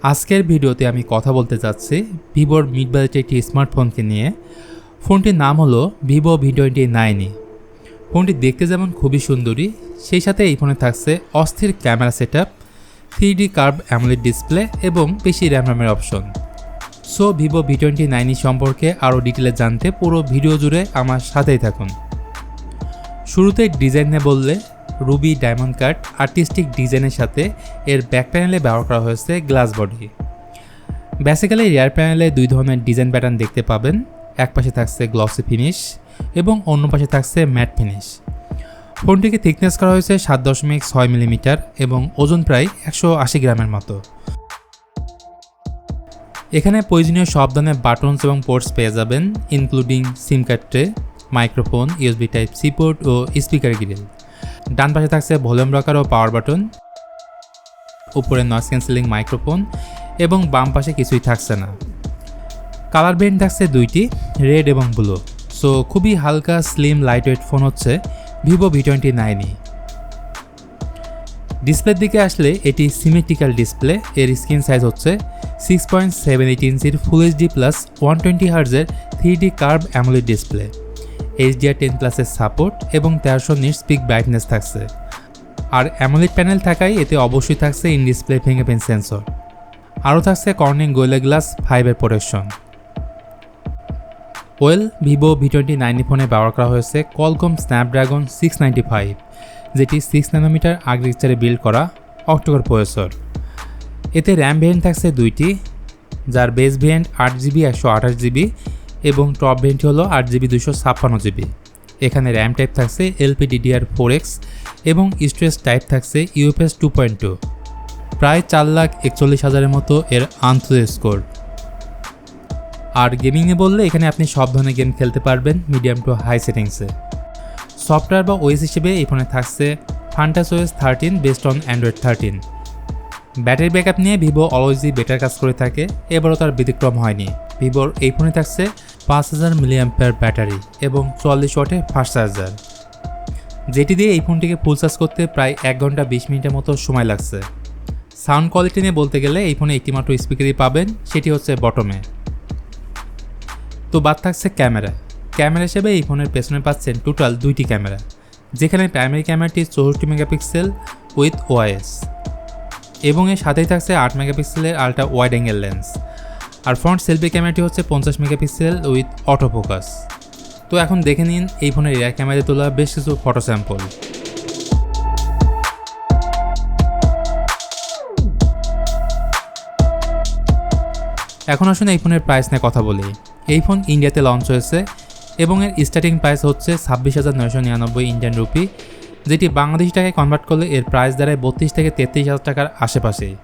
আজকের ভিডিওতে আমি কথা বলতে যাচ্ছি ভিভোর মিড বাজেটের একটি স্মার্টফোনকে নিয়ে। ফোনটির নাম হলো ভিভো V29e। ফোনটি দেখতে যেমন খুবই সুন্দরী, সেই সাথে এই ফোনে থাকছে অস্থির camera setup, 3D curve AMOLED display এবং বেশি র্যামের অপশন। সো ভিভো V29e সম্পর্কে আরও ডিটেলে জানতে পুরো ভিডিও জুড়ে আমার সাথেই থাকুন। শুরুতে ডিজাইনে বললে রুবি ডায়মন্ড কাট আর্টিস্টিক ডিজাইনের সাথে এর ব্যাক প্যানেলে ব্যবহার করা হয়েছে গ্লাস বডি। বেসিক্যালি রিয়ার প্যানেলে দুই ধরনের ডিজাইন প্যাটার্ন দেখতে পাবেন, এক পাশে থাকছে গ্লসি ফিনিশ এবং অন্য পাশে থাকছে ম্যাট ফিনিশ। ফোনটিকে থিকনেস করা হয়েছে 7.6 মিলিমিটার এবং ওজন প্রায় 180 গ্রামের মতো। এখানে প্রয়োজনীয় সব ধরনের বাটনস এবং পোর্টস পেয়ে যাবেন, including SIM card tray, microphone, USB type C port ও স্পিকার গ্রিল। ডান পাশে থাকছে ভলিউম রকার ও পাওয়ার বাটন, উপরে নয়েজ ক্যান্সেলিং মাইক্রোফোন এবং বাম পাশে কিছুই থাকছে না। কালার ভেরিয়েন্ট থাকছে দুইটি, রেড এবং ব্লু। সো খুবই হালকা স্লিম লাইটওয়েট ফোন হচ্ছে ভিভো V29e। ডিসপ্লের দিকে আসলে এটি সিমেট্রিক্যাল ডিসপ্লে। এর স্ক্রিন সাইজ হচ্ছে 6.78 ইঞ্চির ফুল HD plus 120 হার্জের 3D curve AMOLED display. HDR10+ এর সাপোর্ট এবং 1300 নিটস পিক ব্রাইটনেস থাকছে। আর অ্যামোলেড প্যানেল থাকায় এতে অবশ্যই থাকছে ইন ডিসপ্লে ফিঙ্গারপ্রিন্ট সেন্সর। আরও থাকছে কর্নিং গোরিলা গ্লাস 5 এর প্রোটেকশন। ভিভো V29e ফোনে ব্যবহার করা হয়েছে কোয়ালকম স্ন্যাপড্রাগন 695, যেটি 6 ন্যানোমিটার আর্কিটেকচারে বিল্ড করা অক্টোকোর প্রসেসর। এতে র্যাম ভেরিয়েন্ট থাকছে দুইটি, যার বেস ভেরিয়েন্ট 8GB 128GB এবং টপ ভেরিয়েন্ট হলো 8GB 256GB। এখানে র্যাম টাইপ থাকছে LPDDR4X এবং স্টোরেজ টাইপ থাকছে UFS 2.2। প্রায় 4,41,000-এর মতো এর আন্তর্জাতিক স্কোর। আর গেমিংয়ে বললে এখানে আপনি সব ধরনের গেম খেলতে পারবেন মিডিয়াম টু হাই সেটিংসে। সফটওয়্যার বা ওএস হিসেবে এই ফোনে থাকছে FunTouchOS 13 based on Android 13। Battery backup নিয়ে ভিভো অলওয়েজই বেটার কাজ করে থাকে, এবারও তার ব্যতিক্রম হয়নি। ভিভোর এই ফোনে থাকছে 5000 mAh ব্যাটারি এবং 44 ওয়াটের ফাস্ট চার্জার, যেটি দিয়ে এই ফোনটিকে ফুল চার্জ করতে প্রায় 1 ঘন্টা 20 মিনিটের মতো সময় লাগছে। সাউন্ড কোয়ালিটি নিয়ে বলতে গেলে এই ফোনে একটিমাত্র স্পিকারই পাবেন, সেটি হচ্ছে বটমে। তো বাদ থাকছে ক্যামেরা হিসেবে এই ফোনের পেছনে পাচ্ছেন টোটাল 2টি ক্যামেরা, যেখানে প্রাইমারি ক্যামেরাটি 64 মেগাপিক্সেল উইথ OIS এবং এর সাথেই থাকছে 8 মেগাপিক্সেলের আল্ট্রা ওয়াইড অ্যাঙ্গেল লেন্স। আর ফ্রন্ট সেলফি ক্যামেরাটি হচ্ছে 50 মেগাপিক্সেল উইথ অটো ফোকাস। তো এখন দেখে নিন এই ফোনের রিয়ার ক্যামেরায় তোলা বেশ কিছু ফটো স্যাম্পল। এখন আসুন এই ফোনের প্রাইস নিয়ে কথা বলি। এই ফোন ইন্ডিয়াতে লঞ্চ হয়েছে এবং এর স্টার্টিং প্রাইস হচ্ছে 26,999 ইন্ডিয়ান রুপি, যেটি বাংলাদেশি টাকায় কনভার্ট করলে এর প্রাইস দাঁড়ায় 32 থেকে 33,000 টাকার আশেপাশেই।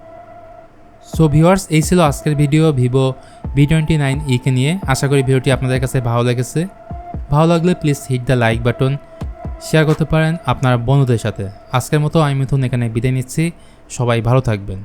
সো ভিউয়ার্স, এই ছিল আজকের ভিডিও ভিভো V29e কে নিয়ে। আশা করি ভিডিওটি আপনাদের কাছে ভালো লেগেছে। ভালো লাগলে please hit the like button, share করতে পারেন আপনার বন্ধুদের সাথে। আজকের মতো আমি মিথুন এখানে বিদায় নিচ্ছি। সবাই ভালো থাকবেন।